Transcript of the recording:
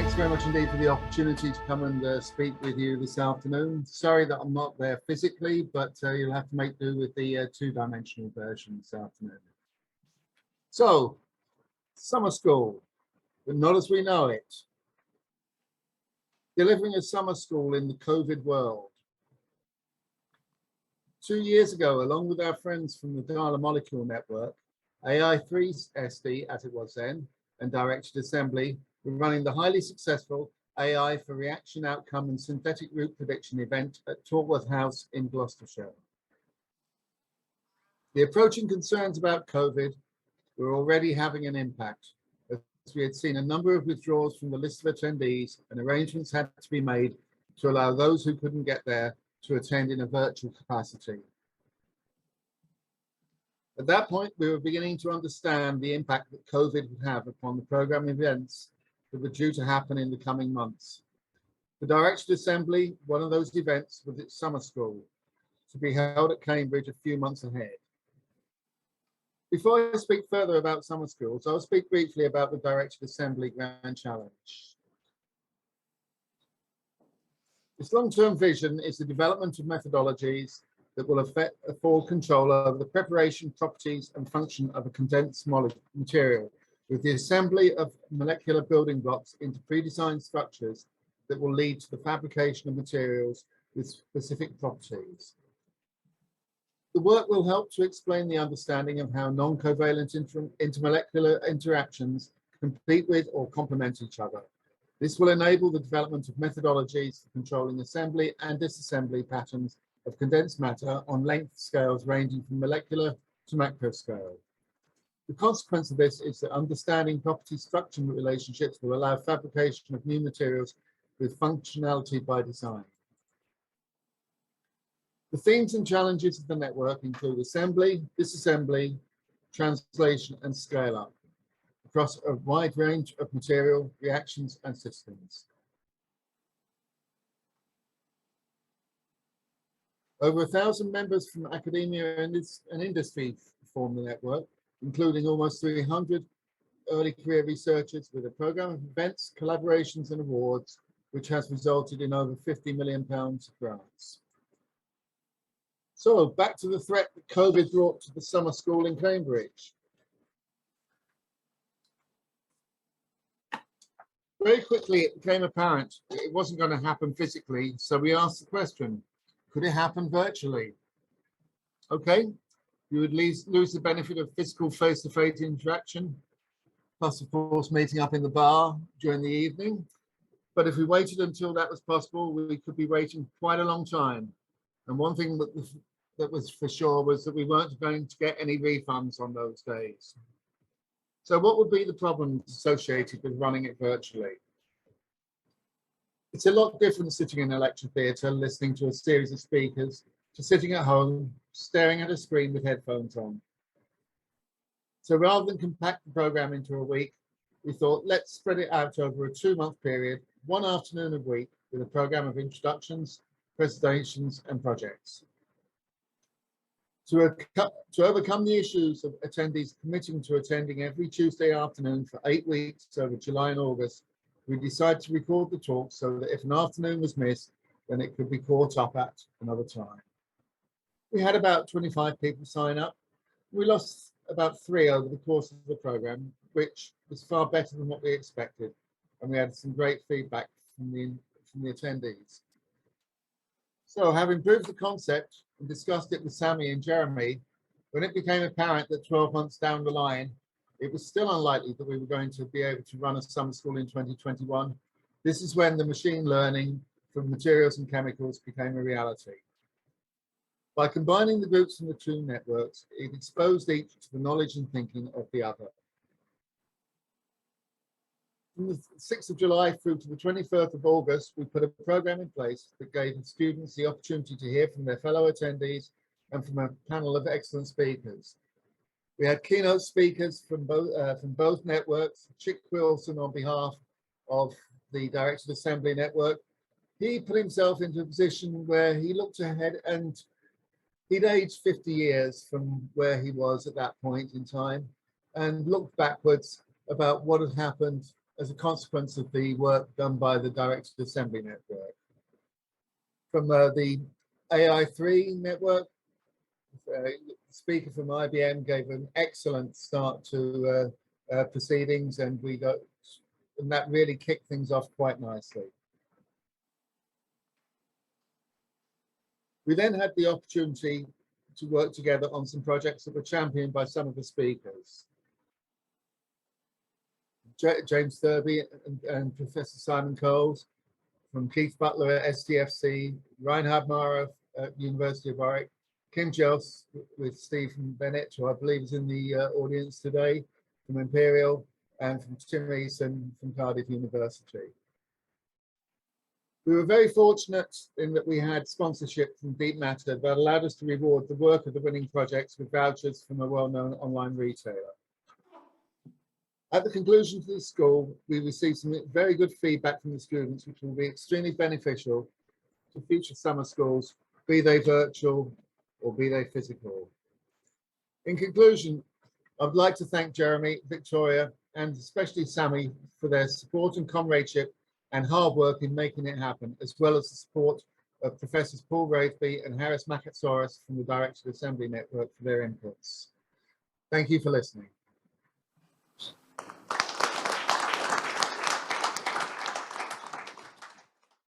Thanks very much indeed for the opportunity to come and speak with you this afternoon. Sorry that I'm not there physically, but you'll have to make do with the two-dimensional version this afternoon. So, summer school, but not as we know it. Delivering a summer school in the COVID world. 2 years ago, along with our friends from the Dialer Molecule Network, AI4SD, as it was then, and Directed Assembly, we're running the highly successful AI for Reaction Outcome and Synthetic Route Prediction event at Torworth House in Gloucestershire. The approaching concerns about COVID were already having an impact, as we had seen a number of withdrawals from the list of attendees and arrangements had to be made to allow those who couldn't get there to attend in a virtual capacity. At that point, we were beginning to understand the impact that COVID would have upon the program events that were due to happen in the coming months. The Directed Assembly, one of those events, was its summer school, to be held at Cambridge a few months ahead. Before I speak further about summer schools, I'll speak briefly about the Directed Assembly Grand Challenge. Its long-term vision is the development of methodologies that will afford control over the preparation, properties, and function of a condensed material, with the assembly of molecular building blocks into pre-designed structures that will lead to the fabrication of materials with specific properties. The work will help to explain the understanding of how non-covalent intermolecular interactions compete with or complement each other. This will enable the development of methodologies for controlling assembly and disassembly patterns of condensed matter on length scales ranging from molecular to macro scale. The consequence of this is that understanding property structure relationships will allow fabrication of new materials with functionality by design. The themes and challenges of the network include assembly, disassembly, translation, and scale-up across a wide range of material, reactions, and systems. Over 1,000 members from academia and industry form the network, including almost 300 early career researchers, with a program of events, collaborations, and awards, which has resulted in over £50 million of grants. So back to the threat that COVID brought to the summer school in Cambridge. Very quickly, it became apparent that it wasn't going to happen physically, so we asked the question, could it happen virtually? Okay, you would lose the benefit of physical face-to-face interaction, plus, of course, meeting up in the bar during the evening. But if we waited until that was possible, we could be waiting quite a long time. And one thing that was for sure was that we weren't going to get any refunds on those days. So what would be the problems associated with running it virtually? It's a lot different sitting in a lecture theatre, listening to a series of speakers, to sitting at home, staring at a screen with headphones on. So rather than compact the program into a week, we thought, let's spread it out over a 2-month period, one afternoon a week, with a program of introductions, presentations, and projects. To overcome the issues of attendees committing to attending every Tuesday afternoon for 8 weeks over July and August, we decided to record the talk so that if an afternoon was missed, then it could be caught up at another time. We had about 25 people sign up. We lost about 3 over the course of the program, which was far better than what we expected. And we had some great feedback from the attendees. So having proved the concept and discussed it with Sammy and Jeremy, when it became apparent that 12 months down the line, it was still unlikely that we were going to be able to run a summer school in 2021. This is when the machine learning from materials and chemicals became a reality. By combining the groups from the two networks, it exposed each to the knowledge and thinking of the other. From the 6th of July through to the 23rd of August, we put a program in place that gave the students the opportunity to hear from their fellow attendees and from a panel of excellent speakers. We had keynote speakers from both networks. Chick Wilson, on behalf of the Directed Assembly Network, he put himself into a position where he looked ahead, and he'd aged 50 years from where he was at that point in time, and looked backwards about what had happened as a consequence of the work done by the Directed Assembly Network. From the AI3 network, the speaker from IBM gave an excellent start to proceedings, and that really kicked things off quite nicely. We then had the opportunity to work together on some projects that were championed by some of the speakers. James Thurby and Professor Simon Coles from Keith Butler at STFC, Reinhard Mara at University of Warwick, Kim Jels with Stephen Bennett, who I believe is in the audience today, from Imperial, and from Tim Eason from Cardiff University. We were very fortunate in that we had sponsorship from Deep Matter that allowed us to reward the work of the winning projects with vouchers from a well-known online retailer. At the conclusion of the school, we received some very good feedback from the students, which will be extremely beneficial to future summer schools, be they virtual or be they physical. In conclusion, I'd like to thank Jeremy, Victoria, and especially Sammy for their support and comradeship and hard work in making it happen, as well as the support of Professors Paul Wraithby and Harris Makatsoris from the Directed Assembly Network for their inputs. Thank you for listening.